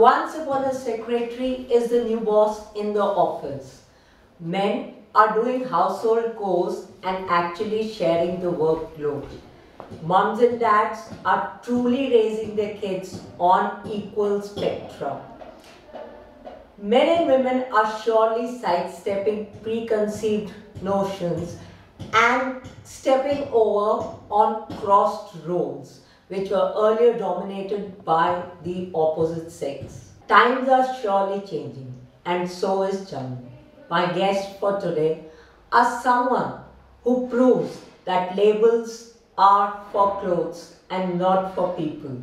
once upon a secretary is the new boss in the office. Men are doing household chores and actually sharing the workload. Moms and dads are truly raising their kids on equal spectrum. Men and women are surely sidestepping preconceived notions and stepping over on crossed roles, which were earlier dominated by the opposite sex. Times are surely changing, and so is Chandu. My guest for today are someone who proves that labels are for clothes and not for people.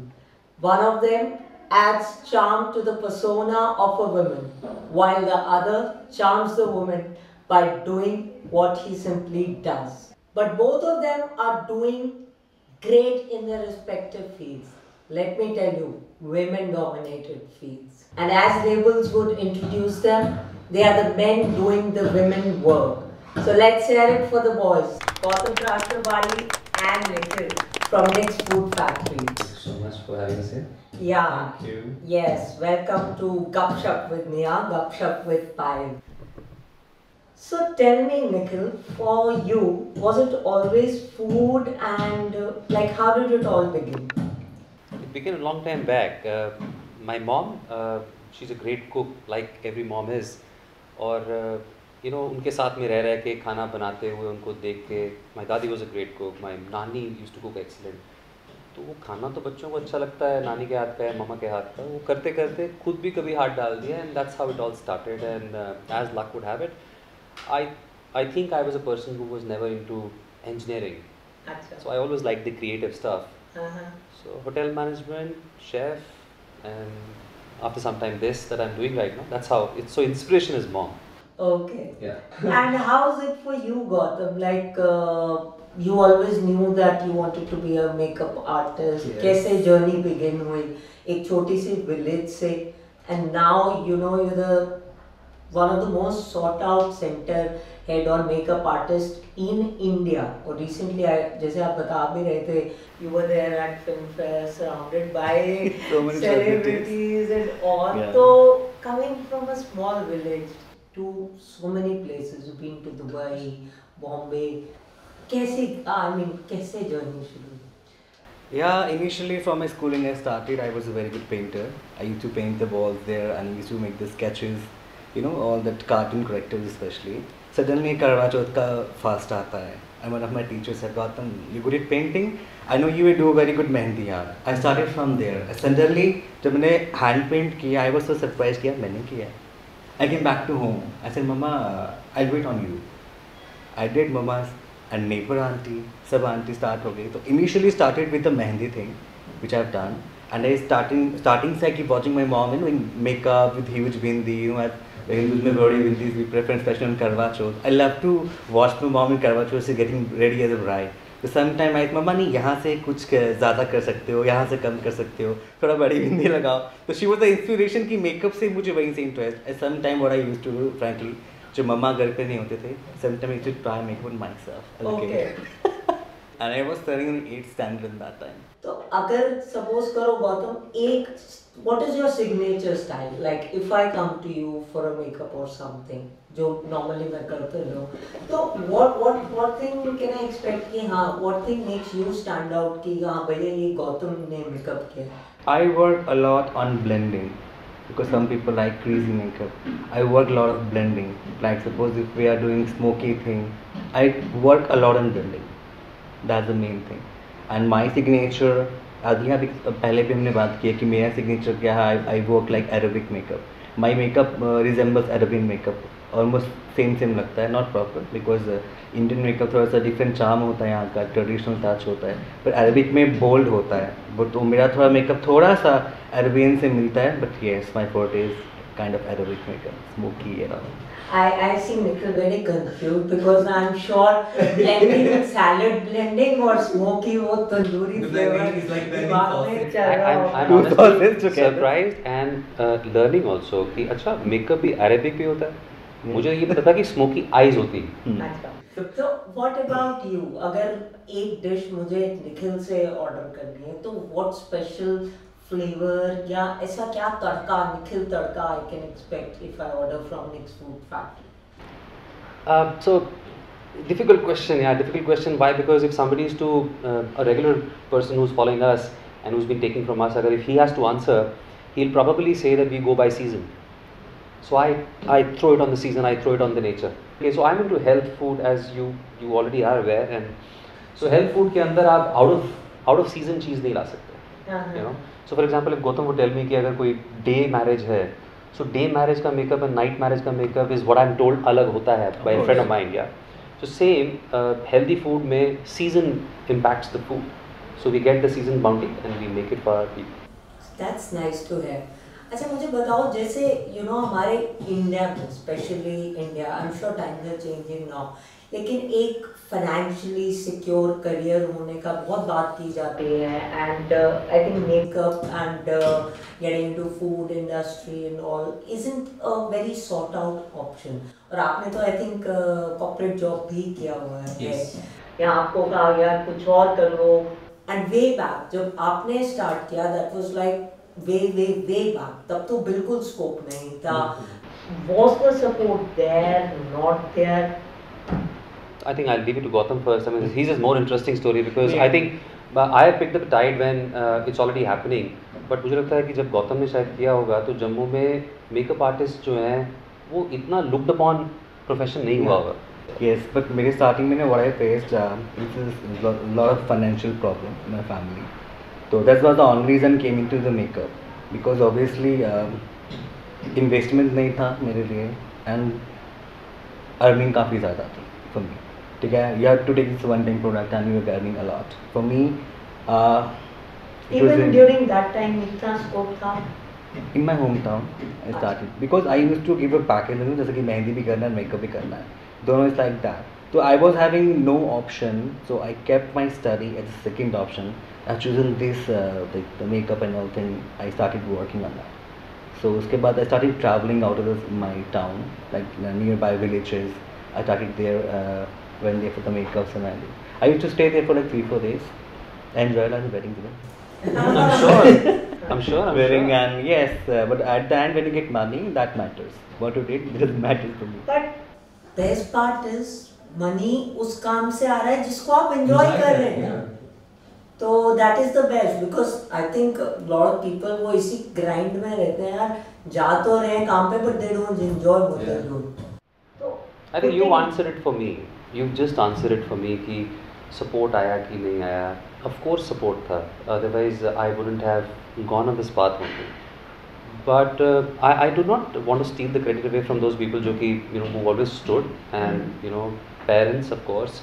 One of them adds charm to the persona of a woman, while the other charms the woman by doing what he simply does. But both of them are doing great in their respective fields. Let me tell you, women dominated fields. And as labels would introduce them, they are the men doing the women work. So let's hear it for the boys. Gautam Rashtrapati and Nikhil from Nick's Food Factory. Thank you so much for having us here. Yeah. Thank you. Yes, welcome to Gupshup with Nia, Gupshup with Payal. So tell me, Nikhil, for you, was it always food and like how did it all begin? It began a long time back. My mom, she's a great cook, like every mom is. और उनके साथ में रह के खाना बनाते हुए उनको देख के, my दादी was a great cook, my नानी used to cook excellent. तो वो खाना तो बच्चों को अच्छा लगता है, नानी के हाथ का है, मामा के हाथ का, वो करते करते खुद भी कभी हाथ डाल दिया, and that's how it all started. And as luck would have it, I think I was a person who was never into engineering. Achha. So I always liked the creative stuff. Uh-huh. So hotel management, chef, and after some time this that I'm doing right now. That's how it's. So inspiration is mom. Okay. Yeah. And how's it for you, Gautam? Like you always knew that you wanted to be a makeup artist. Yes. कैसे journey begin हुई? एक छोटी सी village से, and now you're the one of the most sought out center head or makeup artist in India. और recently, जैसे आप बता भी रहे थे, you were there at film fair surrounded by So many celebrities and all. Yeah. So coming from a small village to so many places, you've been to Dubai, Bombay. कैसे journey शुरू? Yeah, initially from my schooling I started, I was a very good painter. I used to paint the walls there and I used to make the sketches, all that cartoon characters especially. Suddenly Karwa Chauth ka fast aata hai. And one of my teachers said, Gautam, you're good at painting? I know you will do very good mehendi yaar. I started from there. Suddenly, जब मैंने hand paint किया, I was so surprised कि यार मैंने किया. I came back to home. I said, Mama, I'll wait on you. I did Mama's and neighbor auntie, sub auntie start हो गई. So initially started with the mehendi thing, which I've done. And I starting से I keep watching my mom doing makeup with huge bindi, at Hindus में बड़ी bindis, we prefer especially on Karwa Chauth. I love to watch my mom in Karwa Chauth से getting ready as a bride. तो sometime I मम्मा नहीं यहाँ से कुछ ज़्यादा कर सकते हो, यहाँ से कम कर सकते हो, थोड़ा बड़ी बिंदी लगाओ. तो she was the inspiration कि makeup से मुझे वहीं से interest. And sometime what I used to do, frankly, जब मम्मा घर पे नहीं होते थे, sometime I used to try makeup on myself. Okay. And I was studying in 8th standard at that time. तो अगर suppose करो Gautam, what is your signature style? Like if I come to you for a makeup or something, जो normally मैं करते रहूँ, तो what thing can I expect कि हाँ, what thing makes you stand out कि हाँ भैया ये गौतम ने makeup किया? I work a lot on blending because some people like creasy makeup. I work a lot of blending. Like suppose if we are doing smoky thing, I work a lot on blending. That's the main thing. And my signature, अभी पहले भी हमने बात की है कि मेरा signature क्या है. I work like Arabic makeup. My makeup resembles Arabian makeup. Almost same लगता है. Not proper because Indian makeup थोड़ा सा different charm होता है, यहाँ का traditional touch होता है. पर Arabic में bold होता है. But तो मेरा थोड़ा makeup थोड़ा सा Arabian से मिलता है. But yes, my forte is kind of Arabic makeup, smoky and all. I see Nikhil very confused because I'm sure blending with salad blending or smoky वो tandoori flavor. Blending is like blending दिमाग में sauces. चल रहा I'm होगा. honestly surprised and learning also कि अच्छा makeup भी Arabic भी होता है. मुझे ये पता था कि smoky eyes होती है. अच्छा. So what about you? अगर एक dish मुझे निखिल से order करनी है, तो what special फ्लेवर या ऐसा क्या तड़का, निखिल तड़का I can expect if I order from Nick's Food Factory? So difficult question, yeah, difficult question. Why? Because if somebody is to a regular person who's following us and who's been taking from us, agar if he has to answer, he'll probably say that we go by season. So I throw it on the season, I throw it on the nature. Okay, so I'm into health food, as you already are aware, and so health food के अंदर आप out of season चीज़ नहीं ला सकते, you know. So for example, if Gautam would tell me कि अगर कोई day marriage है, so day marriage का makeup and night marriage का makeup is what I'm told अलग होता है by a friend of mine, yeah. So same healthy food में season impacts the food. So we get the season bounty and we make it for our people. That's nice to hear. अच्छा मुझे बताओ, जैसे हमारे India में, specially India, I am sure times are changing now, लेकिन एक financially secure career होने का बहुत बात की जाती है, and I think makeup and getting into food industry and all isn't a very sort out option. और आपने तो आई थिंक कॉर्पोरेट जॉब भी किया हुआ है, या आपको कहा गया कुछ और कर लो, एंड वे बैक जब आपने स्टार्ट किया, that was like way back, तब तो बिल्कुल स्कोप नहीं था. Was the support there, not there? I think I'll leave it to Gautam first. I mean, his is more interesting story because I think I picked up the tide when it's already happening. But मुझे लगता है कि जब गौतम ने शायद किया होगा तो जम्मू में मेकअप आर्टिस्ट जो हैं वो इतना looked upon profession नहीं हुआ होगा. Yes, but मेरे starting में what I faced is a lot of financial problem in my family. So that was the only reason came into the makeup, because obviously investment नहीं था मेरे लिए and earning काफ़ी ज़्यादा थी for me. ठीक है, you have to take this one time product and you are earning a lot. For me, even during that time इतना scope था. In my hometown, I started because I used to give a package, जैसे कि मेहंदी भी करना है, makeup भी करना है, दोनों is like that. So I was having no option, so I kept my study as a second option. I've chosen this, the makeup and all thing. I started working on that. So उसके बाद I started traveling out of my town, like nearby villages. I started there, went there for the makeups and all. I used to stay there for like 3-4 days. I enjoyed as a wedding today. I'm sure. Wedding and yes, but at the end when you get money, that matters. What you did doesn't matter to me. But best part is money उस काम से आ रहा है जिसको आप enjoy कर रहे हैं. तो that is the best, because I think a lot of people वो इसी grind में रहते हैं यार, जा तो रहे हैं काम पे but they don't enjoy what they do. तो I think you answered it for me. You just answered it for me कि support आया कि नहीं आया. Of course support था. Otherwise I wouldn't have gone on this path only. But I do not want to steal the credit away from those people जो कि who always stood, and parents of course.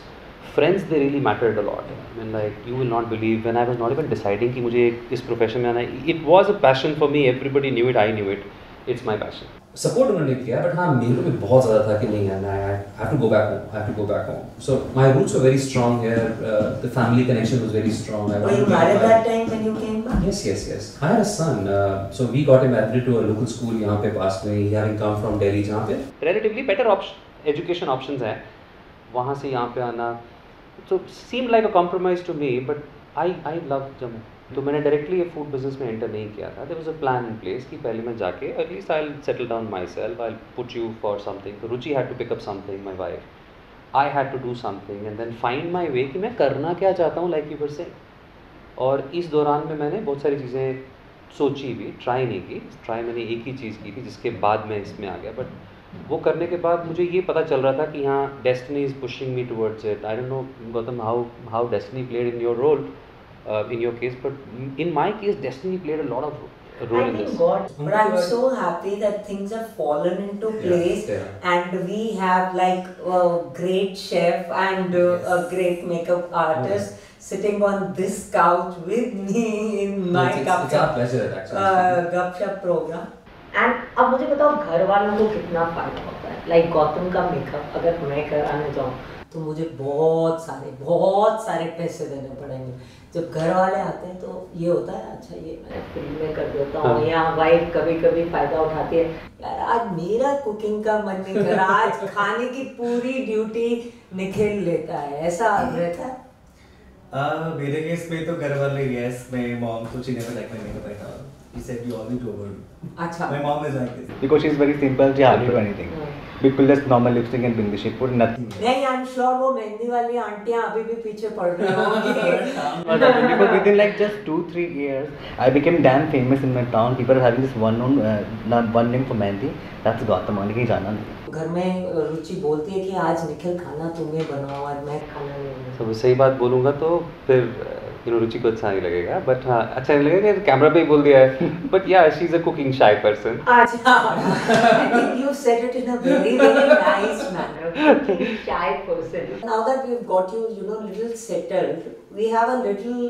Friends, they really mattered a lot. I mean, like, you will not believe, when I was not even deciding कि मुझे इस profession में आना है, it was a passion for me. Everybody knew it, I knew it. It's my passion. Support उन्होंने किया, but हाँ मेरे को भी बहुत ज़्यादा था कि नहीं यार, I have to go back home. I have to go back home. So my roots were very strong here. The family connection was very strong. Were you married that time when you came back? Yes. I had a son. So we got him admitted to a local school यहाँ पे पास में, having come from Delhi जहाँ पे Relatively better education options हैं. वहाँ से यहाँ पे आना. So seemed like a compromise to me, but I love Jammu. तो मैंने directly ये food business में enter नहीं किया था. There was a plan in place कि पहले मैं जाके at least I'll settle down myself. I'll put you for something. So Ruchi had to pick up something, my wife. I had to do something and then find my way कि मैं करना क्या चाहता हूँ, like you were saying. और इस दौरान में मैंने बहुत सारी चीज़ें सोची भी, try नहीं की. Try मैंने एक ही चीज़ की थी जिसके बाद मैं इसमें आ गया. But वो करने के बाद मुझे ये पता चल रहा था कि हाँ destiny is pushing me towards it. I don't know Gautam how destiny played in your role in your case, but in my case destiny played a lot of role in this. God, but I'm so happy that things have fallen into place, and we have like a great chef and a great makeup artist sitting on this couch with me in my Gupshup program. And अब मुझे बताओ घर वालों को कितना फायदा होता है. लाइक गौतम का मेकअप अगर मैं कराने जाऊँ तो मुझे बहुत सारे पैसे देने पड़ेंगे. जब घर वाले आते हैं तो ये होता है अच्छा ये मैं फिल्म में कर देता हूँ, या वाइफ कभी फ़ायदा उठाती है, यार आज मेरा कुकिंग का मन नहीं कर रहा, आज खाने की पूरी ड्यूटी निखिल लेता है, ऐसा रहता है. मेरे केस में तो घर वाले yes, my mom so she never liked my makeup at all. She said you always overdo. अच्छा. My mom is like this because she's very simple. She hardly do anything. People just normal lipstick and bring the shit put nothing. नहीं, I'm sure वो मेहंदी वाली आंटियाँ अभी भी पीछे पड़ रही होंगी. Because within like just 2-3 years, I became damn famous in my town. People are having this one name for Mehndi. That's Gautam. आगे कहीं जाना नहीं. घर में रुचि बोलती है कि आज निखिल खाना तुम्हें बनाओ, आज मैं खाना नहीं बनाऊँ. तो सही बात बोलूँगा तो फिर रुचि को अच्छा नहीं लगेगा, बट हाँ अच्छा नहीं लगेगा कि कैमरा पे ही बोल दिया है. बट या she is a cooking shy person. अच्छा, I think you said it in a very nice manner. Cooking shy person. Now that we've got you, little settled, we have a little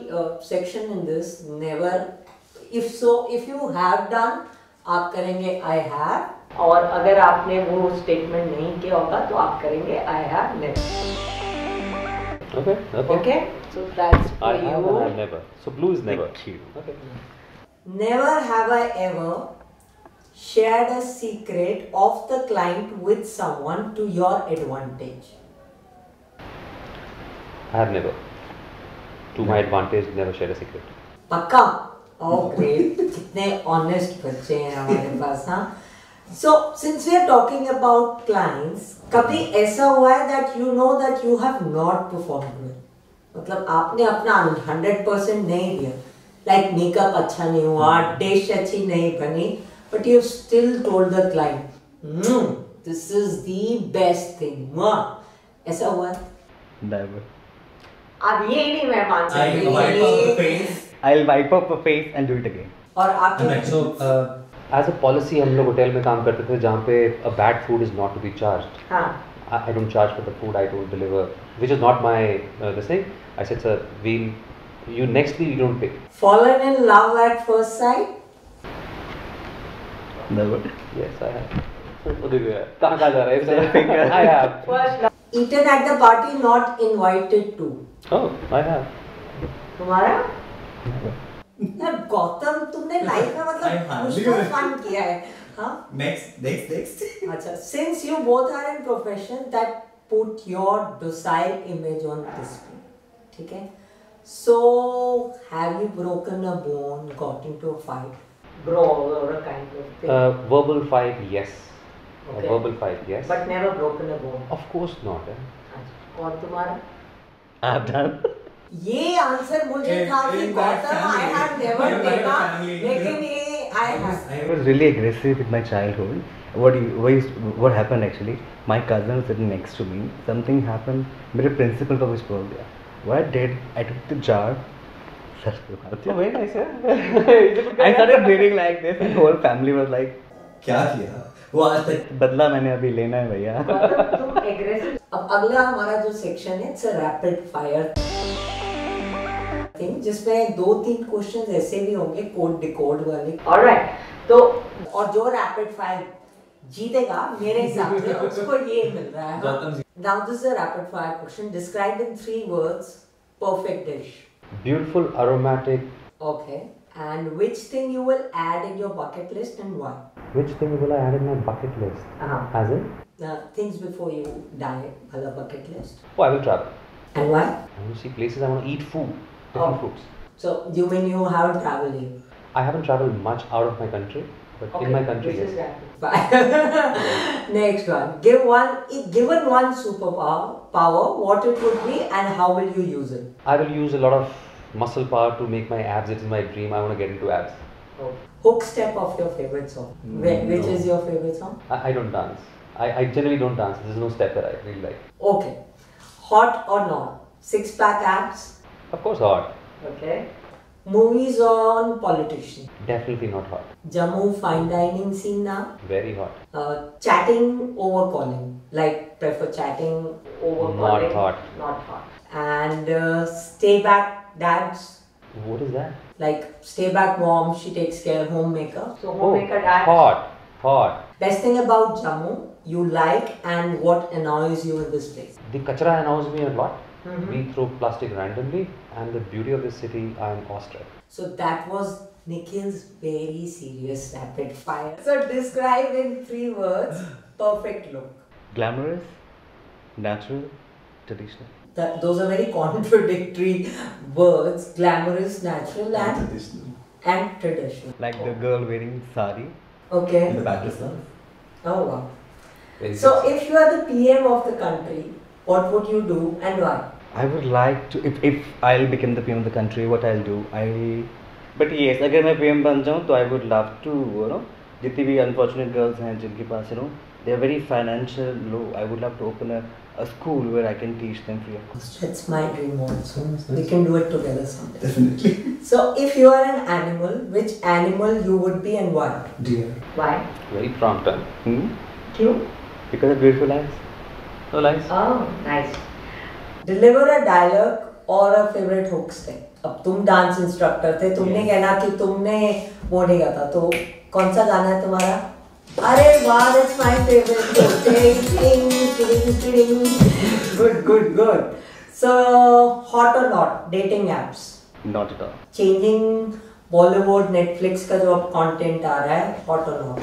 section in this. Never, if you have done, आप करेंगे I have. और अगर आपने वो statement नहीं किया होगा तो आप करेंगे I have never. Okay. So that's for I you. have and I have never. So blue is never. Okay. Never have I ever shared a secret of the client with someone to your advantage. I have never. To my advantage, never shared a secret. पक्का? Oh great. कितने honest बच्चे हैं हमारे पास, हाँ? So since we are talking about clients, कभी ऐसा हुआ है that you know that you have not performed well? मतलब आपने अपना 100% नहीं दिया. Like makeup अच्छा नहीं हुआ, dish अच्छी नहीं बनी, but you still told the client, this is the best thing. ऐसा हुआ है? Never. अब ये नहीं मैं मान सकती. I'll wipe up the face and do it again. और आपके So, As a policy, हम लोग होटल में काम करते थे जहाँ पे a bad food is not to be charged. हाँ. I don't charge for the food. I don't deliver, which is not my this thing. I said, sir, nextly you don't pay. Fallen in love at first sight? Never. Yes, I have. कहाँ जा रहा है? I have. First love. Eaten at the party, not invited to. Oh, I have. तुम्हारा? Never. यार गौतम, तुमने life में मतलब कुछ तो फन किया है, हाँ? Next. अच्छा, since you both are in profession that put your docile image on display, ठीक है? So have you broken a bone, got into a fight, brawl or a kind of thing? Verbal fight, yes. Okay. A verbal fight, yes. But never broken a bone. Of course not. अच्छा, और तुम्हारा? I have done. ये answer मुझे था कि Gautam I have never देखा, लेकिन ये I have. I was really aggressive with my childhood. What happened actually? My cousin sitting next to me. Something happened. मेरे principal को कुछ बोल दिया. What I did, I took the jar. Very nice, I started bleeding like this, and the whole family was like, क्या किया? वो आज तक बदला मैंने अभी लेना है भैया. गौतम, तुम aggressive. अब अगला हमारा जो सेक्शन है, it's a rapid fire thing, जिसमें 2-3 क्वेश्चंस ऐसे भी होंगे कोड डिकोड वाले. ऑलराइट, तो और जो रैपिड फायर जीतेगा मेरे हिसाब से उसको ये मिल रहा है. Now this is a rapid fire question. Describe in 3 words perfect dish. Beautiful, aromatic. Okay. And which thing you will add in your bucket list and why? Which thing will I add in my bucket list? As in? Things before you die, a bucket list. Oh, I will travel. And why? I want to see places. I want to eat food, different foods. So you mean you haven't traveled yet? I haven't traveled much out of my country, but in my country, this yes. is rapid fire. Next one. Given one superpower, what it would be and how will you use it? I will use a lot of muscle power to make my abs. It is my dream. I want to get into abs. Oh. Hook step of your favorite song. Which is your favorite song? I don't dance. I generally don't dance. There's no step that I really like. Okay. Hot or not? 6-pack abs? Of course, hot. Okay. Movies on politicians? Definitely not hot. Jammu fine dining scene now? Very hot. Chatting over calling? Like prefer chatting over Not calling? hot. Not hot. And stay back dads? What is that? Like stay back mom, she takes care, homemaker. So homemaker dad. Hot. Hot. Best thing about Jammu you like and what annoys you in this place? The kachra annoys me a lot. Mhm. We throw plastic randomly, and the beauty of this city, I am awestruck. So that was Nikhil's very serious rapid fire. So describe in 3 words perfect look. glamorous, natural, traditional. those are very contradictory words. Glamorous, natural, and traditional. Like the girl wearing sari Okay. in the background. Oh wow. Very So sexy. if you are the PM of the country, what would you do and why? I would like to, if I'll become the PM of the country, what I'll do, but yes, अगर मैं PM बन जाऊँ तो I would love to, जितनी भी unfortunate girls हैं जिनके पास, they are very financial low. I would love to open a school where I can teach them free of cost. That's my dream also. Nice. We can do it together someday. Definitely. So if you are an animal, which animal you would be and why? Dear. Why? Very prompt, huh? Cute. Because of beautiful eyes. No lies. Oh, nice. Deliver a dialogue or a favorite hook step. अब तुम dance instructor थे, तुमने कहना कि तुमने वो नहीं गाता, तो कौन सा गाना है तुम्हारा? अरे वाह, that's my favorite. Good. So hot or not? Dating apps. Not at all. Changing Bollywood, Netflix का जो अब content आ रहा है, hot or not?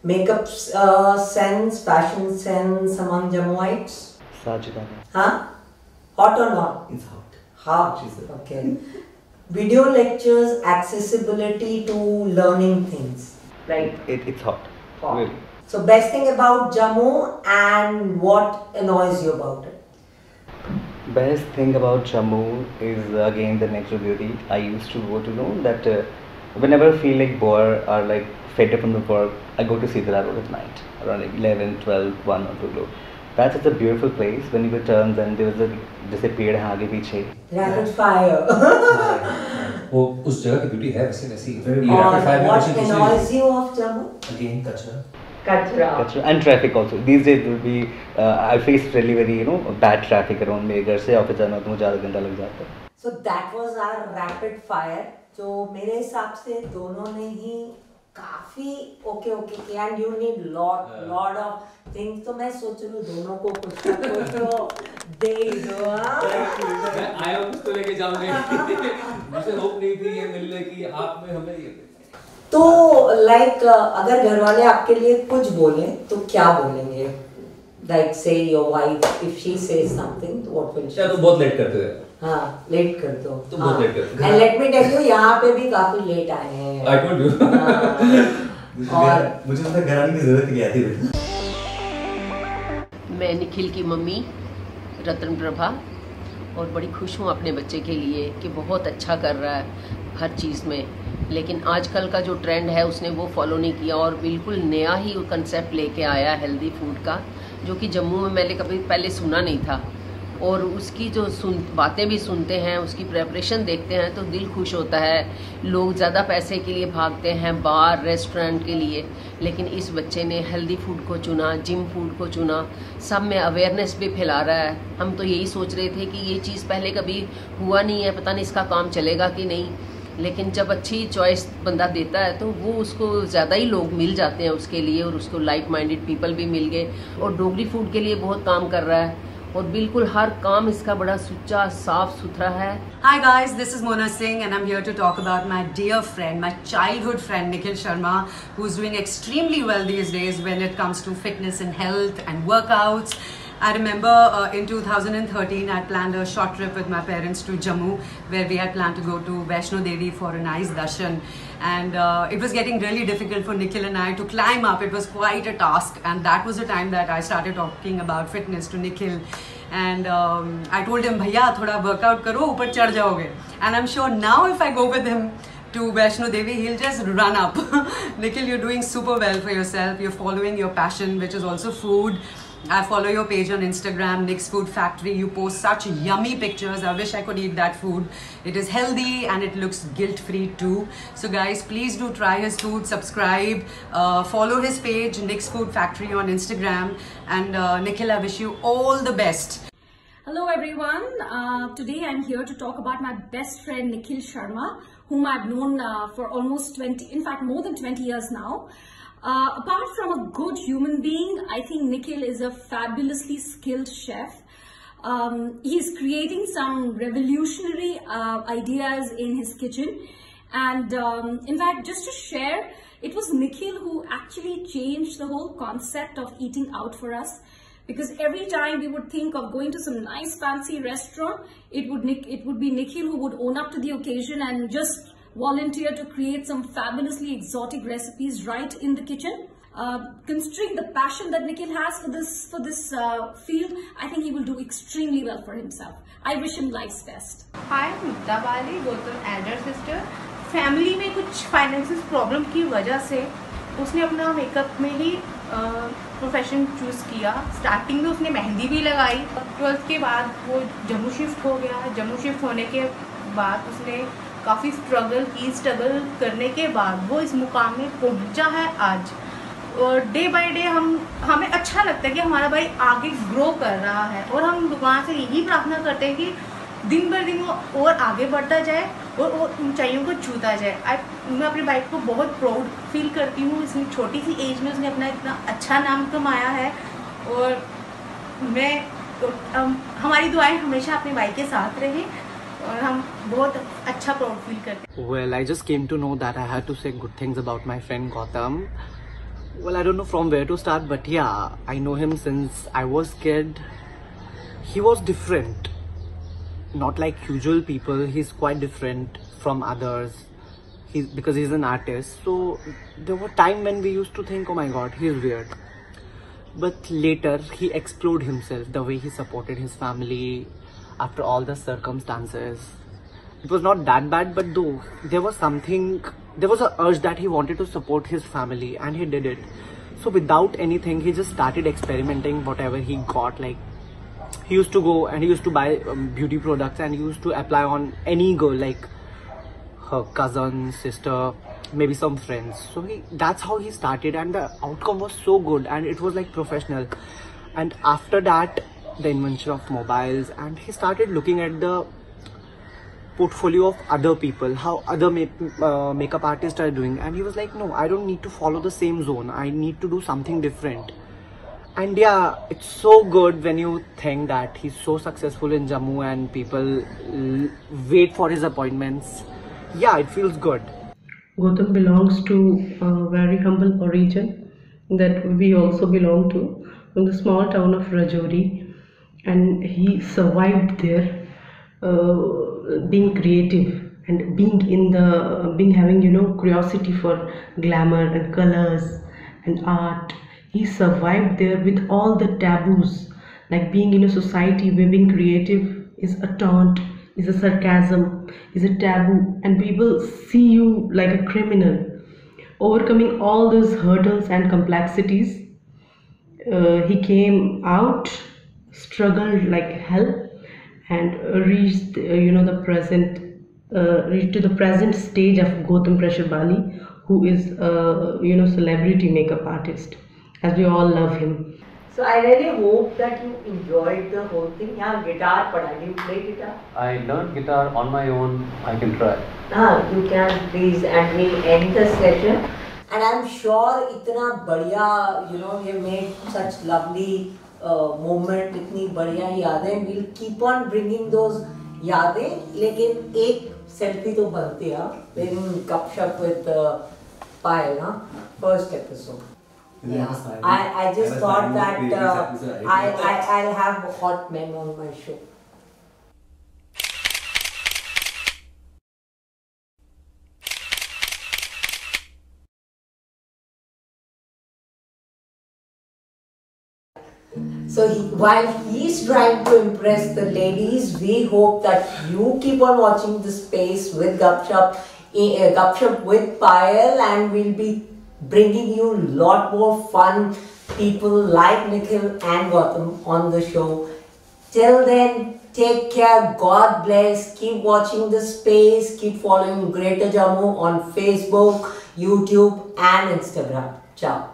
Makeup sense, fashion sense among Jammuites? Sajida. Huh? Hot or not? It's hot. Hot. She said. Okay. Video lectures, accessibility to learning things. Right. It's hot. Hot. Really. So best thing about Jammu and what annoys you about it? Best thing about Jammu is again the natural beauty. I used to go to know that whenever I feel like bored or like fed up from the work, I go to Sidra Road at night around like 11, 12, 1 or 2 o'clock. That's such a beautiful place. When you turn, then there was a जैसे पेड़ है आगे पीछे. Rapid fire. वो उस जगह की beauty है वैसी very Or rapid fire में what कुछ नहीं annoys you of Jammu? again कचरा Kachra. And traffic also. These days will be I face really very bad traffic around मेरे घर से ऑफिस जाना तो मुझे आधा घंटा लग जाता है. So that was our rapid fire. जो मेरे हिसाब से दोनों ने ही काफी ओके किया and you need lot of things. तो मैं सोच रही हूँ दोनों को कुछ ना कुछ तो दे ही दो. मैं आया हूँ उसको लेके जाऊँगी मुझे होप नहीं थी ये मिलने की आप में हमें ये तो लाइक अगर घर वाले आपके लिए कुछ बोले तो क्या बोलेंगे? Like say your wife if she says something, what will she क्या say? तो बहुत लेट करते हो हाँ लेट कर दो. तुम बहुत late करते हो. And let me tell you यहाँ पे भी काफी लेट आए हैं. I told you. और मुझे तो घर आने की जरूरत क्या थी बेटा? मैं निखिल की मम्मी रतन प्रभा और बड़ी खुश हूँ अपने बच्चे के लिए कि बहुत अच्छा कर रहा है हर चीज़ में, लेकिन आजकल का जो ट्रेंड है उसने वो फॉलो नहीं किया और बिल्कुल नया ही कंसेप्ट लेके आया हेल्दी फूड का, जो कि जम्मू में मैंने कभी पहले सुना नहीं था। और उसकी जो बातें भी सुनते हैं, उसकी प्रेपरेशन देखते हैं तो दिल खुश होता है। लोग ज़्यादा पैसे के लिए भागते हैं बार रेस्टोरेंट के लिए, लेकिन इस बच्चे ने हेल्दी फूड को चुना, जिम फूड को चुना, सब में अवेयरनेस भी फैला रहा है। हम तो यही सोच रहे थे कि ये चीज़ पहले कभी हुआ नहीं है, पता नहीं इसका काम चलेगा कि नहीं, लेकिन जब अच्छी चॉइस बंदा देता है तो वो उसको ज़्यादा ही लोग मिल जाते हैं उसके लिए, और उसको लाइक माइंडेड पीपल भी मिल गए। और डोगरी फूड के लिए बहुत काम कर रहा है और बिल्कुल हर काम इसका बड़ा सुच्चा साफ सुथरा है। Hi guys, this is Mona Singh and I'm here to talk about my dear friend, my childhood friend Nikhil Sharma, who's doing extremely well these days when it comes to fitness and health and workouts. I remember in 2013 I planned a short trip with my parents to Jammu, where we had planned to go to Vaishno Devi for a nice darshan, and it was getting really difficult for Nikhil and I to climb up. It was quite a task, and that was the time that I started talking about fitness to Nikhil. And I told him, भैया थोड़ा workout करो, ऊपर चढ़ जाओगे. And I'm sure now if I go with him to Vaishno Devi, he'll just run up. Nikhil, you're doing super well for yourself. You're following your passion, which is also food. I follow your page on Instagram, Nick's Food Factory. You post such yummy pictures. I wish I could eat that food. It is healthy and it looks guilt-free too. So guys, please do try his food, subscribe, follow his page, Nick's Food Factory on Instagram. And Nikhil, I wish you all the best. Hello everyone, today I'm here to talk about my best friend Nikhil Sharma, whom I've known for almost 20, in fact more than 20 years now. Apart from a good human being, I think Nikhil is a fabulously skilled chef. He's creating some revolutionary ideas in his kitchen, and in fact, just to share, it was Nikhil who actually changed the whole concept of eating out for us. Because every time we would think of going to some nice fancy restaurant, it would be Nikhil who would own up to the occasion and just volunteer to create some fabulously exotic recipes right in the kitchen. Considering the passion that Nikhil has for this field, I think he will do extremely well for himself. I wish him life's best. Hi, I'm Mukta Bali, Gautam's elder sister. Family में कुछ financial problem की वजह से उसने अपना makeup में ही profession choose किया। Starting में उसने मेहंदी भी लगाई। 12th के बाद वो जम्मू शिफ्ट हो गया। जम्मू शिफ्ट होने के बाद उसने काफ़ी स्ट्रगल करने के बाद वो इस मुकाम में पहुंचा है आज। और डे बाय डे हमें अच्छा लगता है कि हमारा भाई आगे ग्रो कर रहा है, और हम भगवान से यही प्रार्थना करते हैं कि दिन बर दिन वो और आगे बढ़ता जाए और ऊंचाइयों को छूता जाए। मैं अपने भाई को बहुत प्राउड फील करती हूँ। इसमें छोटी सी एज में उसने अपना इतना अच्छा नाम कमाया है, और हमारी दुआएं हमेशा अपने भाई के साथ रहें और हम बहुत अच्छा प्राउड फील करते हैं। Well, I just came to know that I had to say good things about my friend Gautam. Well, I don't know from where to start, but yeah, I know him since I was kid. He was different. Not like usual people, he's quite different from others. Because he's an artist. So there were times when we used to think, oh my god, he's weird. But later he explored himself, the way he supported his family after all the circumstances. It was not that bad, but though there was an urge that he wanted to support his family, and he did it. So without anything, he just started experimenting whatever he got. Like, he used to go and he used to buy beauty products, and he used to apply on any girl, like her cousin, sister, maybe some friends. So that's how he started, and the outcome was so good, and it was like professional. And after that, the invention of mobiles, and he started looking at the portfolio of other people, how other makeup artists are doing, and he was like, no, I don't need to follow the same zone, I need to do something different. And yeah, it's so good when you think that he's so successful in Jammu and people wait for his appointments. Yeah, it feels good. Gautam belongs to a very humble origin that we also belong to, from the small town of Rajouri, and he survived there, being creative and being having curiosity for glamour and colors and art. He survived there with all the taboos, like being in a society where being creative is a taunt, is a sarcasm, is a taboo, and people see you like a criminal. Overcoming all those hurdles and complexities, he came out, struggled like hell, and reached the present stage of Gautam Pressure Bali, who is a celebrity makeup artist, as we all love him. So I really hope that you enjoyed the whole thing. Yeah, guitar, but do you play guitar? I learned guitar on my own. I can try. You can please, and we'll end the session. And I'm sure itna badhiya, you made such lovely moment, itni badhiya yadein. We'll keep on bringing those yadein. लेकिन एक selfie तो बनती है. Then Gupshup with Payal, first episode. Yeah, I just thought that I'll have hot men on my show. So while he's trying to impress the ladies, we hope that you keep on watching the space with Gupshup with Payal, and we'll be bringing you a lot more fun people like Nikhil and Gautam on the show. Till then, take care, God bless, keep watching the space, keep following Greater Jammu on Facebook, YouTube and Instagram. Ciao.